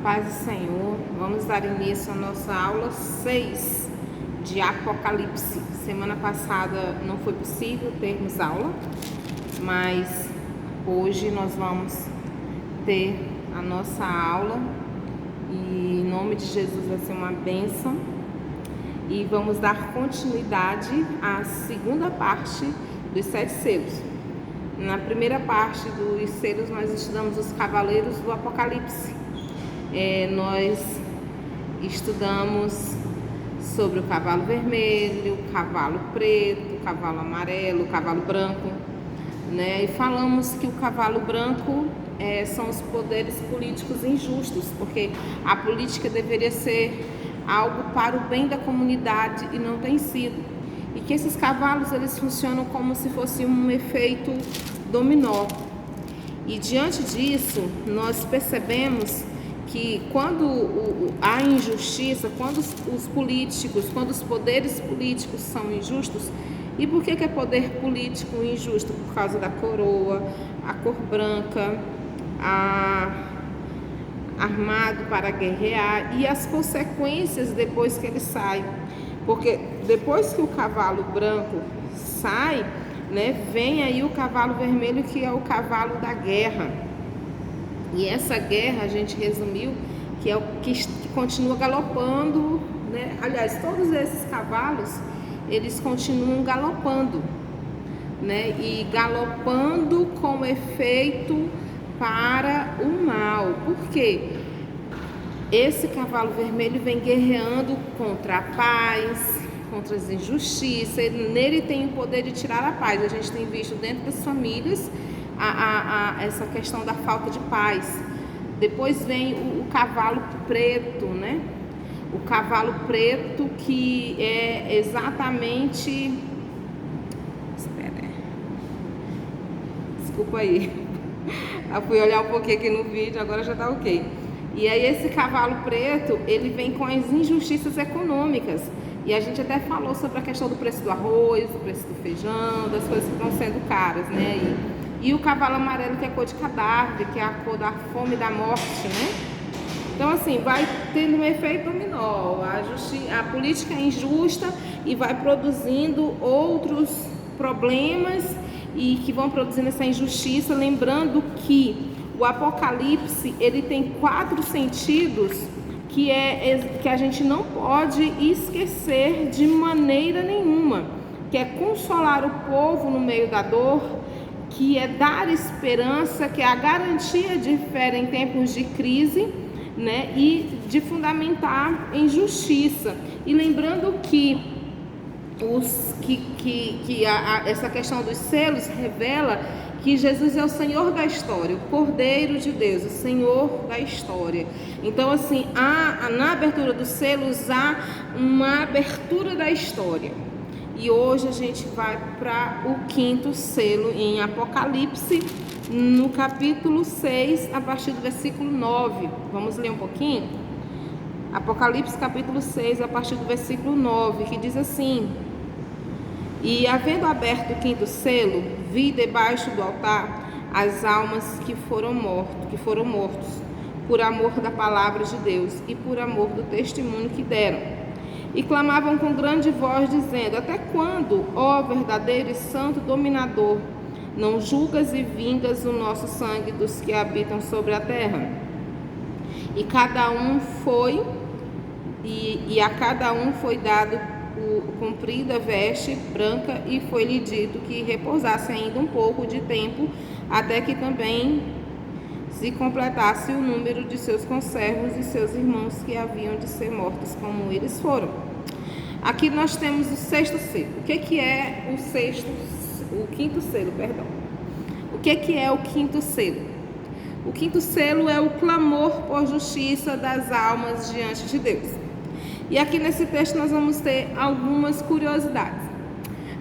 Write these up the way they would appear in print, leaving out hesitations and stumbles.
paz do Senhor, vamos dar início à nossa aula 6 de Apocalipse. Semana passada não foi possível termos aula, mas hoje nós vamos ter a nossa aula e em nome de Jesus vai ser uma bênção. E vamos dar continuidade à segunda parte dos 7 selos. Na primeira parte dos selos nós estudamos os cavaleiros do Apocalipse. Nós estudamos sobre o cavalo vermelho, o cavalo preto, o cavalo amarelo, o cavalo branco, né? E falamos que o cavalo branco são os poderes políticos injustos, porque a política deveria ser algo para o bem da comunidade e não tem sido. E que esses cavalos eles funcionam como se fosse um efeito dominó. E diante disso, nós percebemos que quando há injustiça, quando os políticos, quando os poderes políticos são injustos, e por que é poder político injusto? Por causa da coroa, a cor branca, armado para guerrear e as consequências depois que ele sai. Porque depois que o cavalo branco sai, né, vem aí o cavalo vermelho, que é o cavalo da guerra. E essa guerra a gente resumiu que é o que continua galopando, né? Aliás, todos esses cavalos eles continuam galopando, né? E galopando com efeito para o mal. Por quê? Esse cavalo vermelho vem guerreando contra a paz, contra as injustiças. Nele tem o poder de tirar a paz. A gente tem visto dentro das famílias essa questão da falta de paz. Depois vem o cavalo preto, né? O cavalo preto que é exatamente... Desculpa aí. Eu fui olhar um pouquinho aqui no vídeo, agora já tá ok. E aí esse cavalo preto, ele vem com as injustiças econômicas. E a gente até falou sobre a questão do preço do arroz, do preço do feijão, das coisas que estão sendo caras, né? E o cavalo amarelo, que é a cor de cadáver, que é a cor da fome e da morte, né? Então, assim, vai tendo um efeito dominó. A política é injusta e vai produzindo outros problemas e que vão produzindo essa injustiça. Lembrando que o Apocalipse, ele tem 4 sentidos que a gente não pode esquecer de maneira nenhuma. Que é consolar o povo no meio da dor, que é dar esperança, que é a garantia de fé em tempos de crise, né? E de fundamentar em justiça. E lembrando que essa questão dos selos revela que Jesus é o Senhor da história, o Cordeiro de Deus, o Senhor da história. Então, assim, na abertura dos selos há uma abertura da história. E hoje a gente vai para o 5º selo em Apocalipse, no capítulo 6, a partir do versículo 9. Vamos ler um pouquinho? Apocalipse capítulo 6, a partir do versículo 9, que diz assim: E havendo aberto o 5º selo, vi debaixo do altar as almas que foram mortos, por amor da palavra de Deus e por amor do testemunho que deram. E clamavam com grande voz, dizendo: Até quando, ó verdadeiro e santo dominador, não julgas e vingas o nosso sangue dos que habitam sobre a terra? E a cada um foi dado comprida veste branca, e foi-lhe dito que repousasse ainda um pouco de tempo, até que também se completasse o número de seus conservos e seus irmãos que haviam de ser mortos como eles foram. Aqui nós temos o 6º selo. O que é o 5º selo, perdão. O que é o 5º selo? O 5º selo é o clamor por justiça das almas diante de Deus. E aqui nesse texto nós vamos ter algumas curiosidades.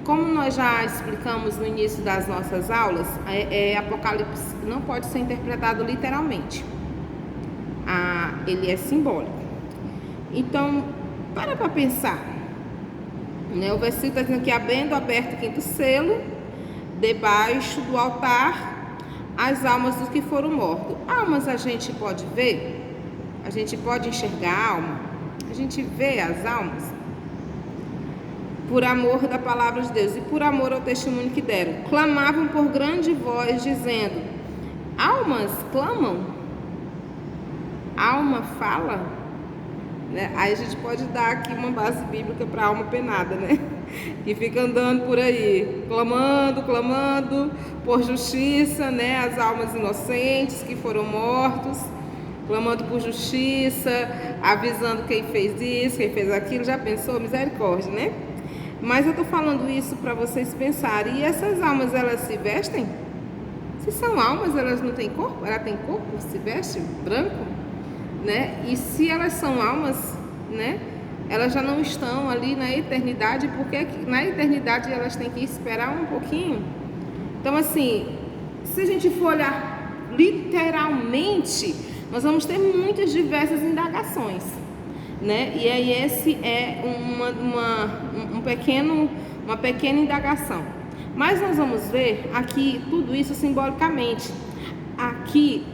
Como nós já explicamos no início das nossas aulas, Apocalipse não pode ser interpretado literalmente. Ele é simbólico. Então, para pensar. Né? O versículo está dizendo que, havendo aberto o 5º selo, debaixo do altar, as almas dos que foram mortos. Almas a gente pode ver? a gente pode enxergar a alma, a gente vê as almas, por amor da palavra de Deus e por amor ao testemunho que deram, clamavam por grande voz, dizendo: almas clamam? Alma fala? Né? Aí a gente pode dar aqui uma base bíblica para a alma penada, né? Que fica andando por aí, clamando por justiça, né? As almas inocentes que foram mortos, clamando por justiça, avisando quem fez isso, quem fez aquilo. Já pensou? Misericórdia, né? Mas eu estou falando isso para vocês pensarem. E essas almas, elas se vestem? Se são almas, elas não têm corpo? Ela tem corpo, se veste branco, né? E se elas são almas, né? Elas já não estão ali na eternidade, porque na eternidade elas têm que esperar um pouquinho. Então, assim, se a gente for olhar literalmente, nós vamos ter muitas diversas indagações, né? E aí esse é uma pequena indagação. Mas nós vamos ver aqui tudo isso simbolicamente. Aqui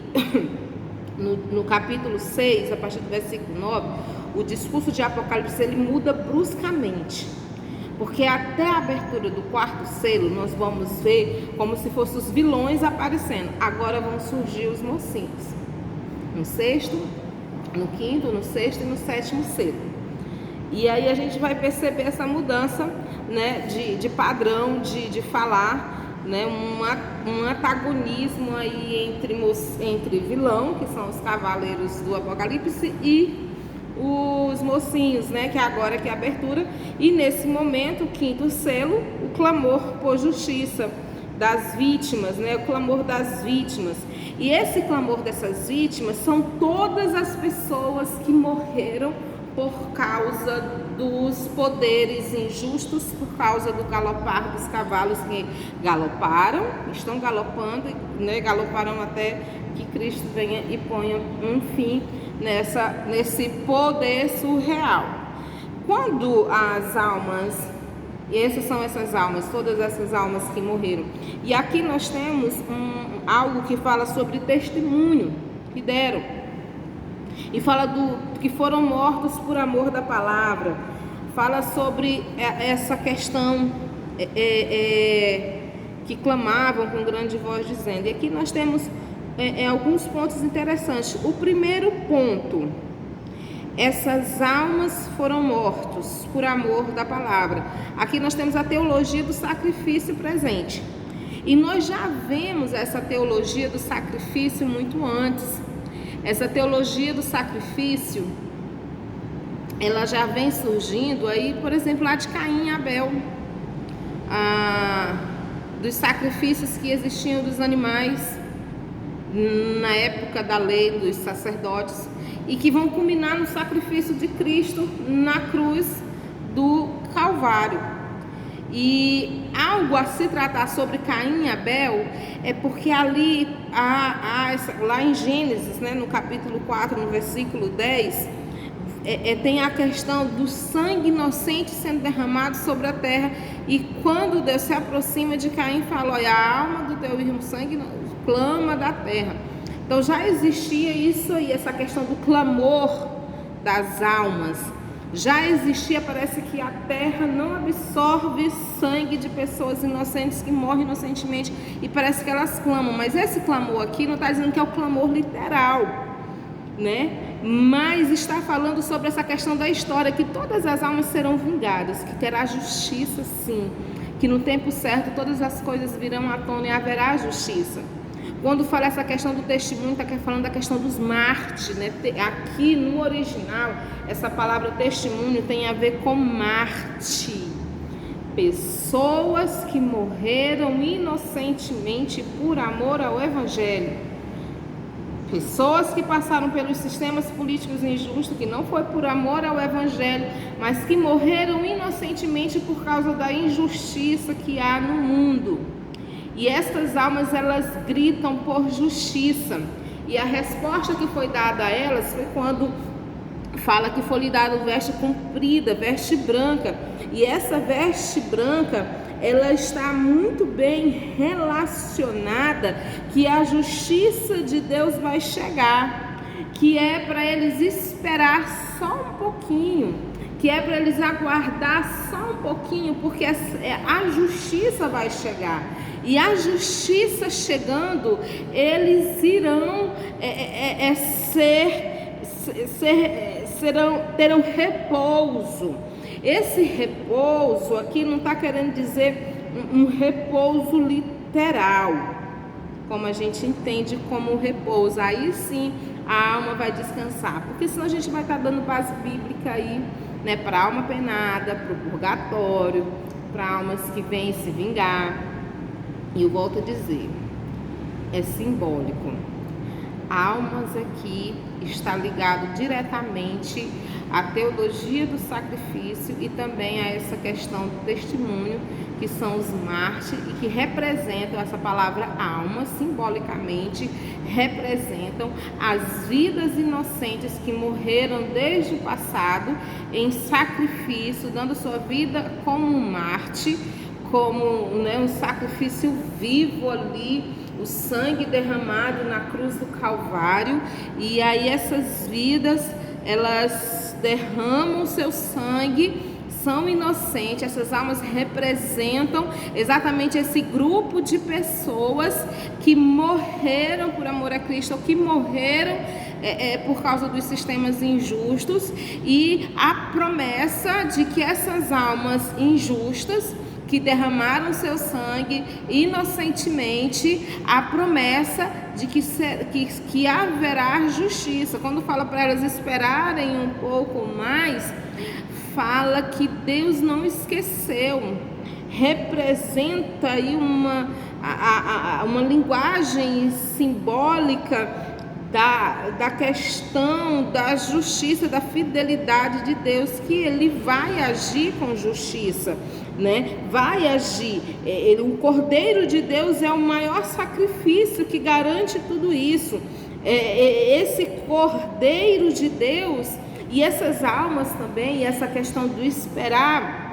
no capítulo 6, a partir do versículo 9, o discurso de Apocalipse ele muda bruscamente. Porque até a abertura do quarto selo, nós vamos ver como se fossem os vilões aparecendo. Agora vão surgir os mocinhos. No sexto, no quinto, no sexto e no sétimo selo. E aí a gente vai perceber essa mudança, né, de padrão, de falar, né, um antagonismo aí entre vilão, que são os cavaleiros do Apocalipse, e os mocinhos, né, que agora que é a abertura. E nesse momento, o quinto selo, o clamor por justiça das vítimas, né, o clamor das vítimas. E esse clamor dessas vítimas são todas as pessoas que morreram por causa dos poderes injustos, por causa do galopar dos cavalos que galoparam, estão galopando, né, galoparão até que Cristo venha e ponha um fim nesse poder surreal. Quando as almas, e essas almas, todas essas almas que morreram, e aqui nós temos algo que fala sobre testemunho que deram, e fala que foram mortos por amor da palavra, fala sobre essa questão que clamavam com grande voz dizendo. E aqui nós temos alguns pontos interessantes. O primeiro ponto: essas almas foram mortos por amor da palavra. Aqui nós temos a teologia do sacrifício presente. E nós já vemos essa teologia do sacrifício muito antes. Essa teologia do sacrifício, ela já vem surgindo aí, por exemplo, lá de Caim e Abel, dos sacrifícios que existiam dos animais na época da lei dos sacerdotes, e que vão culminar no sacrifício de Cristo na cruz do Calvário. E algo a se tratar sobre Caim e Abel é porque ali, lá em Gênesis, né, no capítulo 4, no versículo 10, tem a questão do sangue inocente sendo derramado sobre a terra. E quando Deus se aproxima de Caim, fala: olha, a alma do teu irmão sangue clama da terra. Então já existia isso aí, essa questão do clamor das almas. Já existia, parece que a terra não absorve sangue de pessoas inocentes que morrem inocentemente, e parece que elas clamam. Mas esse clamor aqui não está dizendo que é o clamor literal, né? Mas está falando sobre essa questão da história, que todas as almas serão vingadas, que terá justiça sim, que no tempo certo todas as coisas virão à tona e haverá justiça. Quando fala essa questão do testemunho, está falando da questão dos mártires, né? Aqui no original, essa palavra testemunho tem a ver com mártir. Pessoas que morreram inocentemente por amor ao Evangelho. Pessoas que passaram pelos sistemas políticos injustos, que não foi por amor ao Evangelho, mas que morreram inocentemente por causa da injustiça que há no mundo. E estas almas, elas gritam por justiça. E a resposta que foi dada a elas foi quando fala que foi lhe dada veste comprida, veste branca. E essa veste branca, ela está muito bem relacionada que a justiça de Deus vai chegar. que é para eles esperar só um pouquinho, que é para eles aguardar só um pouquinho, porque a justiça vai chegar. E a justiça chegando, eles irão terão repouso. Esse repouso aqui não está querendo dizer um repouso literal, como a gente entende como repouso. Aí sim a alma vai descansar, porque senão a gente vai estar dando base bíblica aí, né, para a alma penada, para o purgatório, para almas que vêm se vingar. E eu volto a dizer, é simbólico. Almas aqui está ligado diretamente à teologia do sacrifício e também a essa questão do testemunho, que são os mártires e que representam, essa palavra alma, simbolicamente, representam as vidas inocentes que morreram desde o passado em sacrifício, dando sua vida como um mártir, como, né, um sacrifício vivo ali, o sangue derramado na cruz do Calvário. E aí essas vidas, elas derramam seu sangue, são inocentes. Essas almas representam exatamente esse grupo de pessoas que morreram por amor a Cristo, ou que morreram por causa dos sistemas injustos, e a promessa de que essas almas injustas que derramaram seu sangue inocentemente, a promessa de que haverá justiça. Quando fala para elas esperarem um pouco mais, fala que Deus não esqueceu. Representa aí uma linguagem simbólica da questão da justiça, da fidelidade de Deus, que Ele vai agir com justiça, né? Vai agir. O Cordeiro de Deus é o maior sacrifício que garante tudo isso. Esse Cordeiro de Deus e essas almas também, essa questão do esperar,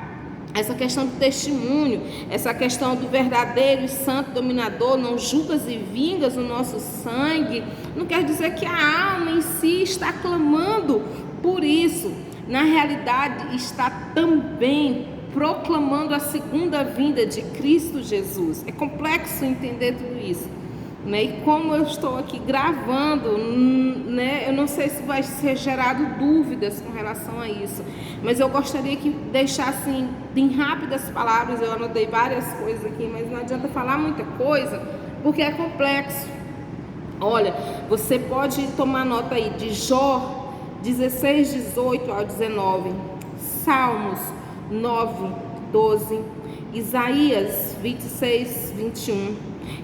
essa questão do testemunho, essa questão do verdadeiro e santo dominador, não julgas e vingas o nosso sangue, não quer dizer que a alma em si está clamando por isso. Na realidade, está também proclamando a segunda vinda de Cristo Jesus. É complexo entender tudo isso, né? E como eu estou aqui gravando, né, eu não sei se vai ser gerado dúvidas com relação a isso, mas eu gostaria que deixassem em rápidas palavras. Eu anotei várias coisas aqui, mas não adianta falar muita coisa, porque é complexo. Olha, você pode tomar nota aí de Jó 16, 18 ao 19, Salmos 9, 12, Isaías 26, 21,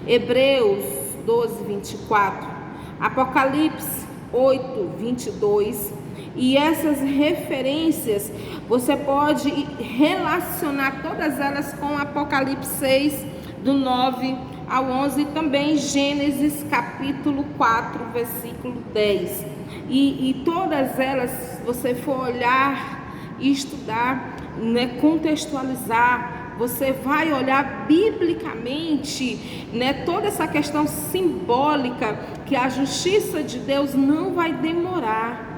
Hebreus 12, 24, Apocalipse 8, 22. E essas referências você pode relacionar todas elas com Apocalipse 6, do 9 ao 11, e também Gênesis capítulo 4, versículo 10. E todas elas, se você for olhar e estudar, né, contextualizar, você vai olhar biblicamente, né, toda essa questão simbólica, que a justiça de Deus não vai demorar,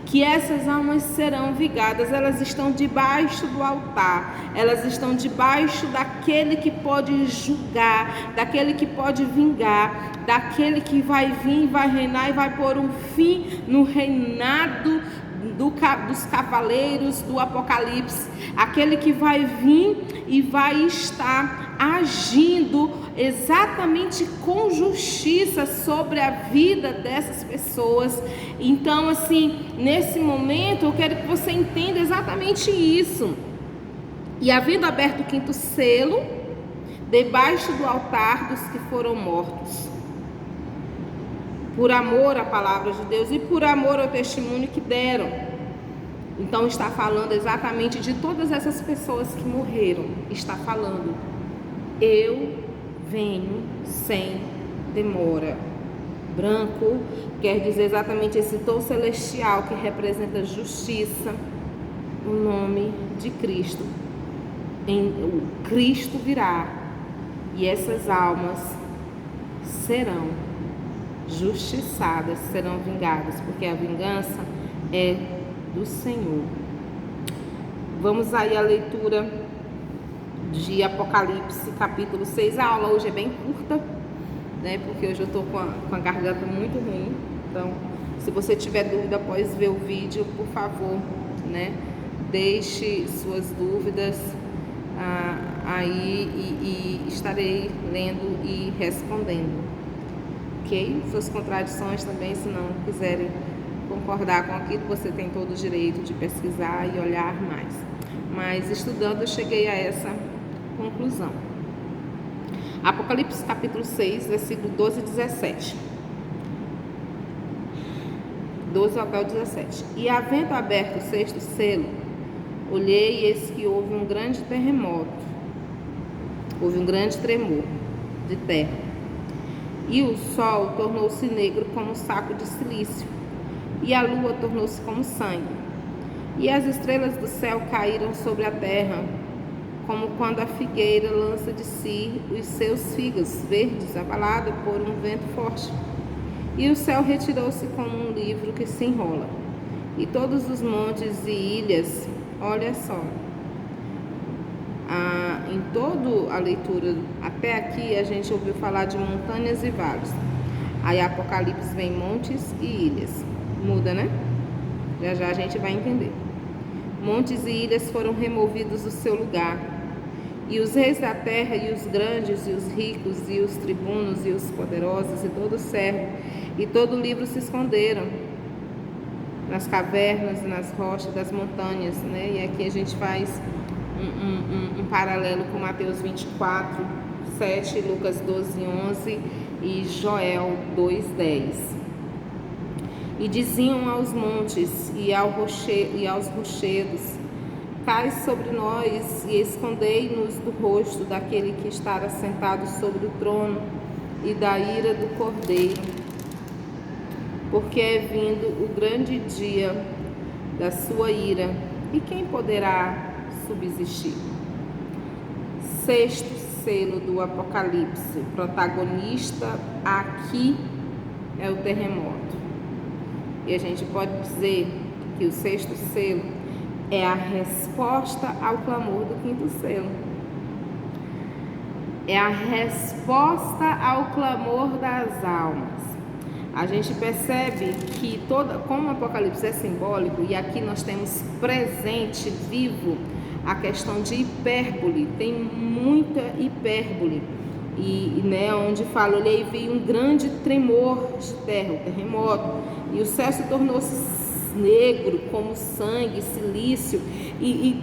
que essas almas serão vingadas. Elas estão debaixo do altar, elas estão debaixo daquele que pode julgar, daquele que pode vingar, daquele que vai vir, vai reinar e vai pôr um fim no reinado dos cavaleiros do Apocalipse, aquele que vai vir e vai estar agindo exatamente com justiça sobre a vida dessas pessoas. Então, assim, nesse momento eu quero que você entenda exatamente isso. E havendo aberto o quinto selo, debaixo do altar dos que foram mortos, por amor à palavra de Deus e por amor ao testemunho que deram. Então está falando exatamente de todas essas pessoas que morreram. Está falando: eu venho sem demora. Branco quer dizer exatamente esse tom celestial que representa justiça, o nome de Cristo. O Cristo virá e essas almas serão justiçadas, serão vingadas, porque a vingança é do Senhor. Vamos aí à leitura de Apocalipse, capítulo 6. A aula hoje é bem curta, né? Porque hoje eu estou com a garganta muito ruim. Então, se você tiver dúvida após ver o vídeo, por favor, né? Deixe suas dúvidas aí e estarei lendo e respondendo. Ok? Suas contradições também, se não quiserem concordar com aquilo, você tem todo o direito de pesquisar e olhar mais. Mas estudando, eu cheguei a essa conclusão. Apocalipse capítulo 6, versículo 12 e 17. 12 até o 17. E havendo aberto o sexto selo, olhei e eis que houve um grande terremoto. Houve um grande tremor de terra. E o sol tornou-se negro como um saco de cilício, e a lua tornou-se como sangue. E as estrelas do céu caíram sobre a terra, como quando a figueira lança de si os seus figos verdes, abalada por um vento forte. E o céu retirou-se como um livro que se enrola. E todos os montes e ilhas, olha só, em toda a leitura até aqui a gente ouviu falar de montanhas e vales. Aí Apocalipse vem montes e ilhas. Muda, né? Já já a gente vai entender. Montes e ilhas foram removidos do seu lugar. E os reis da terra, e os grandes, e os ricos, e os tribunos, e os poderosos, e todo servo, e todo livro se esconderam nas cavernas, nas rochas das montanhas, né? E aqui a gente faz um paralelo com Mateus 24, 7, Lucas 12, 11 e Joel 2, 10. E diziam aos montes e aos rochedos: cai sobre nós e escondei-nos do rosto daquele que está assentado sobre o trono e da ira do Cordeiro, porque é vindo o grande dia da sua ira, e quem poderá subsistir? Sexto selo do Apocalipse. O protagonista aqui é o terremoto. E a gente pode dizer que o sexto selo é a resposta ao clamor do quinto selo. É a resposta ao clamor das almas. A gente percebe que como o Apocalipse é simbólico, e aqui nós temos presente, vivo, a questão de hipérbole, tem muita hipérbole, né, onde fala: olhei e vi um grande tremor de terra, o terremoto, e o céu se tornou-se negro como sangue, silício, e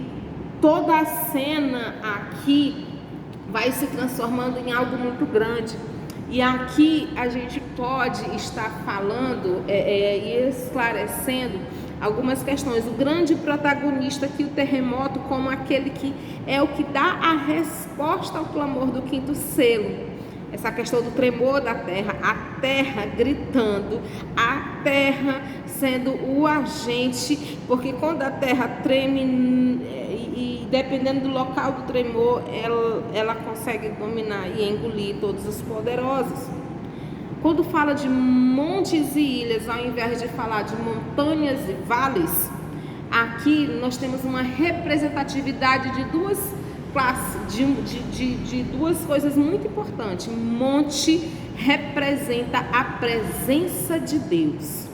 toda a cena aqui vai se transformando em algo muito grande. E aqui a gente pode estar falando e esclarecendo algumas questões. O grande protagonista aqui, o terremoto, como aquele que é o que dá a resposta ao clamor do quinto selo. Essa questão do tremor da terra, a terra gritando, a terra sendo o agente, porque quando a terra treme, e dependendo do local do tremor, ela consegue dominar e engolir todos os poderosos. Quando fala de montes e ilhas, ao invés de falar de montanhas e vales, aqui nós temos uma representatividade de duas classes, de duas coisas muito importantes. Monte representa a presença de Deus,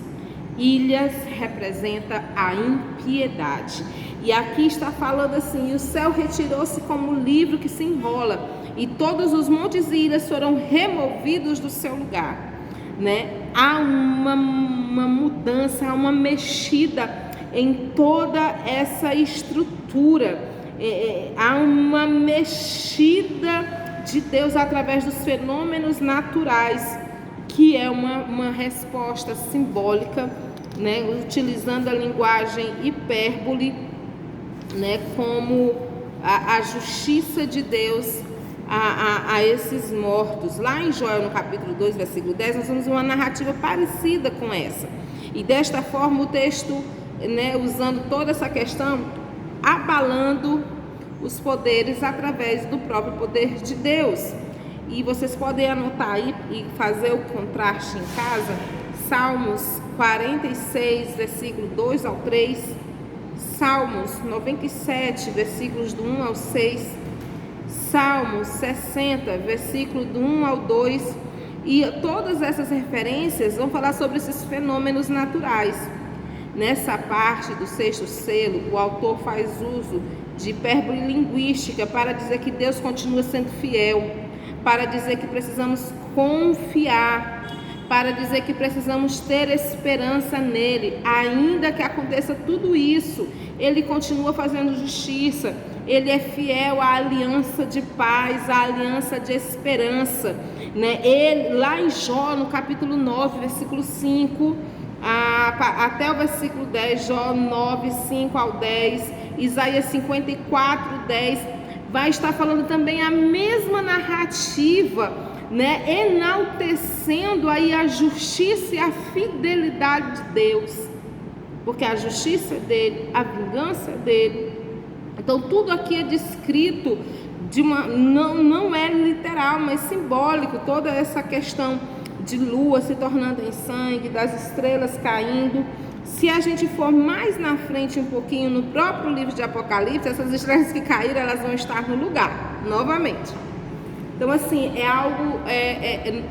ilhas representa a impiedade. E aqui está falando assim: e o céu retirou-se como um livro que se enrola, e todos os montes e ilhas foram removidos do seu lugar, né? Há uma mudança, há uma mexida em toda essa estrutura, há uma mexida de Deus através dos fenômenos naturais, que é uma resposta simbólica, né? Utilizando a linguagem hipérbole, né? Como a justiça de Deus a esses mortos. Lá em Joel, no capítulo 2, versículo 10, nós vemos uma narrativa parecida com essa. E desta forma o texto, né, usando toda essa questão, abalando os poderes através do próprio poder de Deus. E vocês podem anotar aí e fazer o contraste em casa. Salmos 46, versículo 2 ao 3. Salmos 97, versículos do 1 ao 6. Salmos 60, versículo do 1 ao 2. E todas essas referências vão falar sobre esses fenômenos naturais. Nessa parte do sexto selo, o autor faz uso de hipérbole linguística para dizer que Deus continua sendo fiel, para dizer que precisamos confiar, para dizer que precisamos ter esperança nele. Ainda que aconteça tudo isso, ele continua fazendo justiça, ele é fiel à aliança de paz, à aliança de esperança, né? Ele, lá em Jó, no capítulo 9, versículo 5, até o versículo 10, Jó 9, 5 ao 10, Isaías 54, 10, vai estar falando também a mesma narrativa, né? Enaltecendo aí a justiça e a fidelidade de Deus, porque a justiça é dele, a vingança é dele. Então tudo aqui é descrito de não é literal, mas simbólico. Toda essa questão de lua se tornando em sangue, das estrelas caindo. Se a gente for mais na frente um pouquinho, no próprio livro de Apocalipse, essas estrelas que caíram, elas vão estar no lugar, novamente. Então, assim, é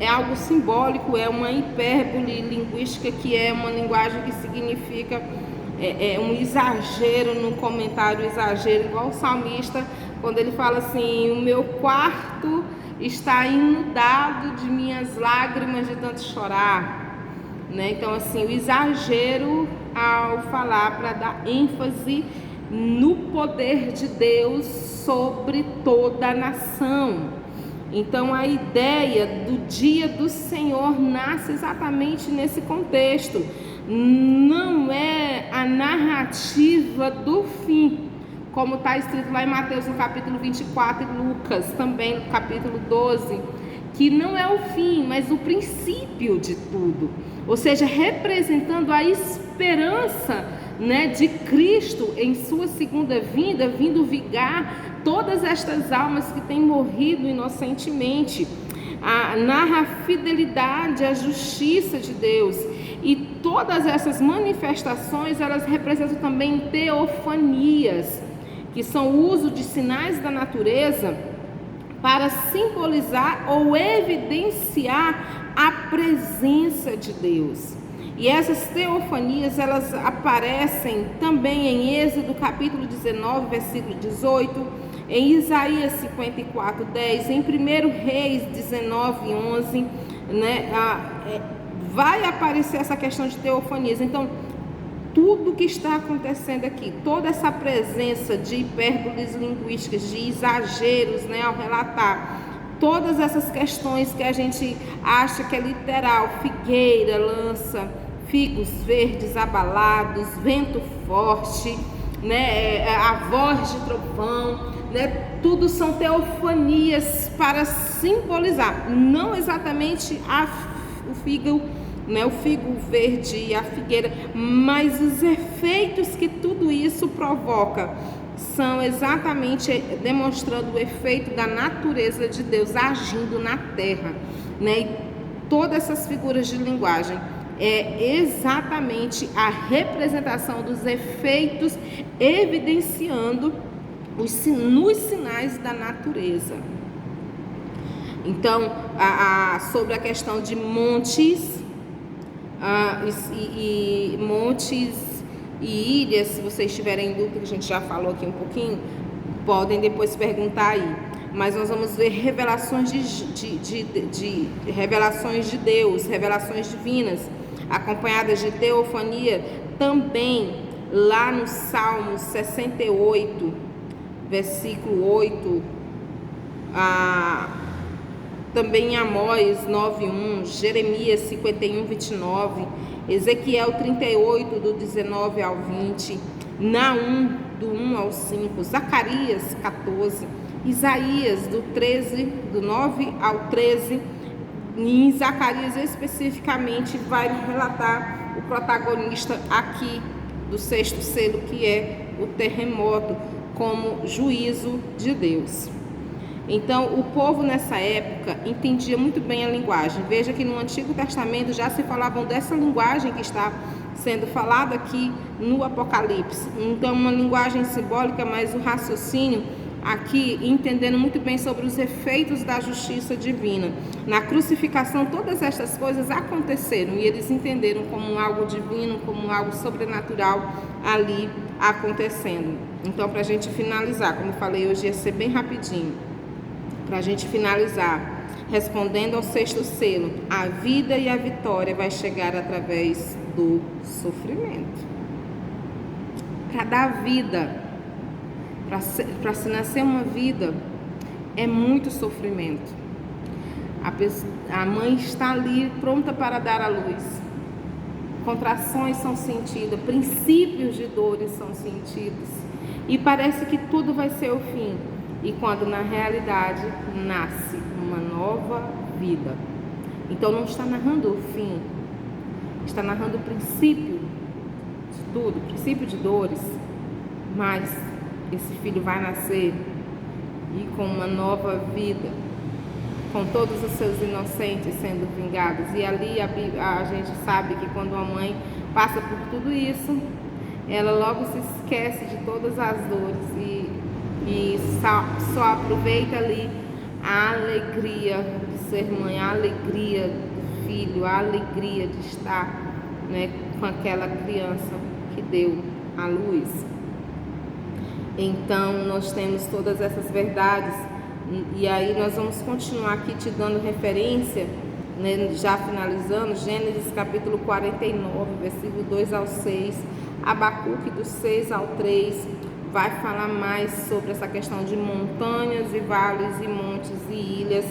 algo simbólico, é uma hipérbole linguística, que é uma linguagem que significa um exagero, no comentário exagero, igual o salmista, quando ele fala assim: o meu quarto está inundado de minhas lágrimas de tanto chorar. Né? Então, assim, o exagero ao falar para dar ênfase no poder de Deus sobre toda a nação. Então, a ideia do dia do Senhor nasce exatamente nesse contexto. Não é a narrativa do fim, como está escrito lá em Mateus no capítulo 24 e Lucas também no capítulo 12, que não é o fim, mas o princípio de tudo. Ou seja, representando a esperança, né, de Cristo em sua segunda vinda, vindo vingar todas estas almas que têm morrido inocentemente. Narra a fidelidade, a justiça de Deus. E todas essas manifestações, elas representam também teofanias, que são o uso de sinais da natureza para simbolizar ou evidenciar a presença de Deus. E essas teofanias, elas aparecem também em Êxodo capítulo 19, versículo 18, em Isaías 54, 10, em 1 Reis 19, 11, né? Vai aparecer essa questão de teofanias. Então, tudo que está acontecendo aqui, toda essa presença de hipérboles linguísticas, de exageros, né, ao relatar todas essas questões que a gente acha que é literal: figueira, lança, figos verdes abalados, vento forte, né, a voz de trovão, né, tudo são teofanias para simbolizar, não exatamente o figo, né, o figo verde e a figueira, mas os efeitos que tudo isso provoca são exatamente demonstrando o efeito da natureza de Deus agindo na terra, né? E todas essas figuras de linguagem é exatamente a representação dos efeitos, evidenciando nos sinais da natureza. Então, sobre a questão de montes, montes e ilhas, se vocês tiverem dúvida, que a gente já falou aqui um pouquinho, podem depois perguntar aí. Mas nós vamos ver revelações revelações de Deus, revelações divinas, acompanhadas de teofania, também lá no Salmo 68, versículo 8, também em Amós 9:1, Jeremias 51, 29, Ezequiel 38, do 19 ao 20, Naum, do 1 ao 5, Zacarias 14, Isaías do 9 ao 13, e em Zacarias especificamente vai relatar o protagonista aqui do sexto selo, que é o terremoto, como juízo de Deus. Então, o povo nessa época entendia muito bem a linguagem. Veja que no Antigo Testamento já se falavam dessa linguagem que está sendo falada aqui no Apocalipse. Então, uma linguagem simbólica, mas o raciocínio aqui entendendo muito bem sobre os efeitos da justiça divina. Na crucificação, todas estas coisas aconteceram e eles entenderam como algo divino, como algo sobrenatural ali acontecendo. Então, para a gente finalizar, como eu falei, hoje ia ser bem rapidinho. Para a gente finalizar, respondendo ao sexto selo, a vida e a vitória vai chegar através do sofrimento. Para dar vida, para se nascer uma vida, é muito sofrimento. A mãe está ali pronta para dar à luz. Contrações são sentidas, princípios de dores são sentidos. E parece que tudo vai ser o fim. E quando na realidade nasce uma nova vida. Então não está narrando o fim, está narrando o princípio de tudo, o princípio de dores. Mas esse filho vai nascer e com uma nova vida, com todos os seus inocentes sendo vingados. E ali a gente sabe que quando a mãe passa por tudo isso, ela logo se esquece de todas as dores e só aproveita ali a alegria de ser mãe, a alegria do filho, a alegria de estar, né, com aquela criança que deu à luz. Então nós temos todas essas verdades e aí nós vamos continuar aqui te dando referência, né, já finalizando, Gênesis capítulo 49, versículo 2 ao 6, Abacuque do 6 ao 3, vai falar mais sobre essa questão de montanhas e vales e montes e ilhas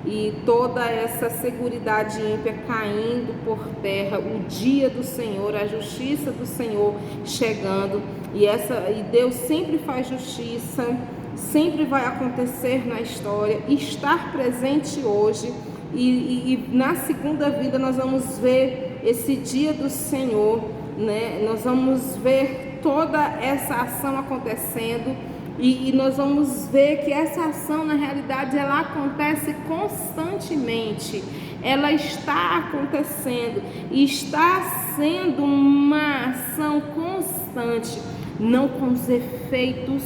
e toda essa seguridade ímpia caindo por terra, o dia do Senhor, a justiça do Senhor chegando, e Deus sempre faz justiça, sempre vai acontecer na história, estar presente hoje, e na segunda vida nós vamos ver esse dia do Senhor, né? Nós vamos ver toda essa ação acontecendo e nós vamos ver que essa ação na realidade ela acontece constantemente, ela está acontecendo e está sendo uma ação constante, não com os efeitos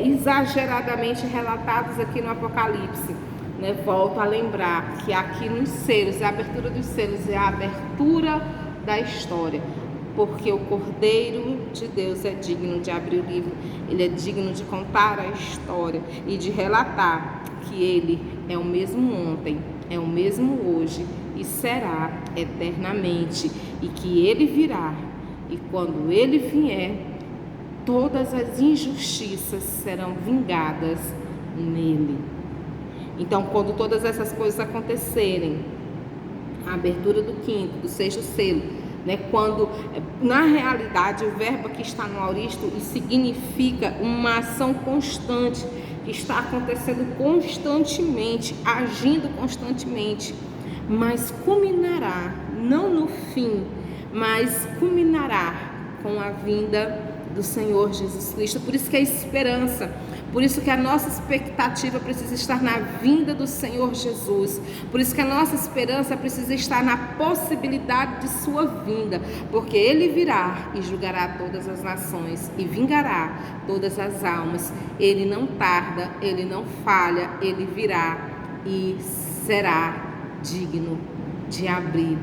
exageradamente relatados aqui no Apocalipse, né? Volto a lembrar que aqui nos selos, a abertura dos selos é a abertura da história, porque o Cordeiro de Deus é digno de abrir o livro, ele é digno de contar a história e de relatar que ele é o mesmo ontem, é o mesmo hoje e será eternamente, e que ele virá, e quando ele vier, todas as injustiças serão vingadas nele. Então, quando todas essas coisas acontecerem, a abertura do quinto, do sexto selo, né, quando na realidade o verbo que está no auristo significa uma ação constante, que está acontecendo constantemente, agindo constantemente, mas culminará, não no fim, mas culminará com a vinda do Senhor Jesus Cristo. Por isso que a esperança, por isso que a nossa expectativa precisa estar na vinda do Senhor Jesus, por isso que a nossa esperança precisa estar na possibilidade de sua vinda, porque ele virá e julgará todas as nações e vingará todas as almas. Ele não tarda, ele não falha, ele virá e será digno de abrir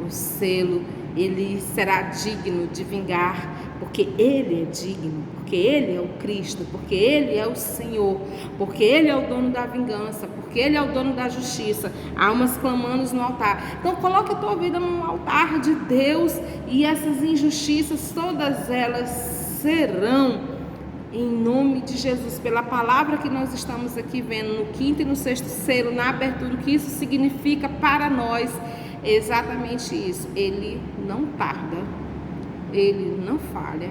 o selo, ele será digno de vingar, porque ele é digno, porque ele é o Cristo, porque ele é o Senhor, porque ele é o dono da vingança, porque ele é o dono da justiça. Almas clamando no altar. Então coloque a tua vida no altar de Deus e essas injustiças, todas elas serão, em nome de Jesus, pela palavra que nós estamos aqui vendo no quinto e no sexto selo, na abertura, o que isso significa para nós, é exatamente isso. Ele não tarda, ele não falha,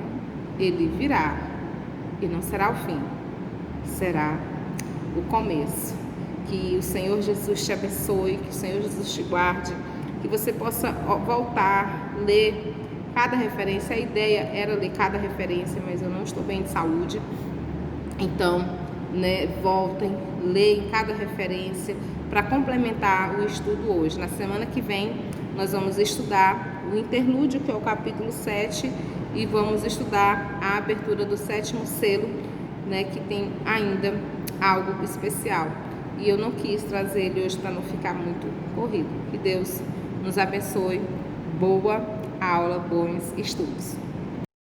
ele virá e não será o fim, será o começo. Que o Senhor Jesus te abençoe, que o Senhor Jesus te guarde, que você possa voltar, ler cada referência. A ideia era ler cada referência, mas eu não estou bem de saúde, então né? Voltem, leem cada referência para complementar o estudo hoje. Na semana que vem nós vamos estudar o interlúdio, que é o capítulo 7, e vamos estudar a abertura do 7º selo, né, que tem ainda algo especial. E eu não quis trazer ele hoje para não ficar muito corrido. Que Deus nos abençoe. Boa aula, bons estudos.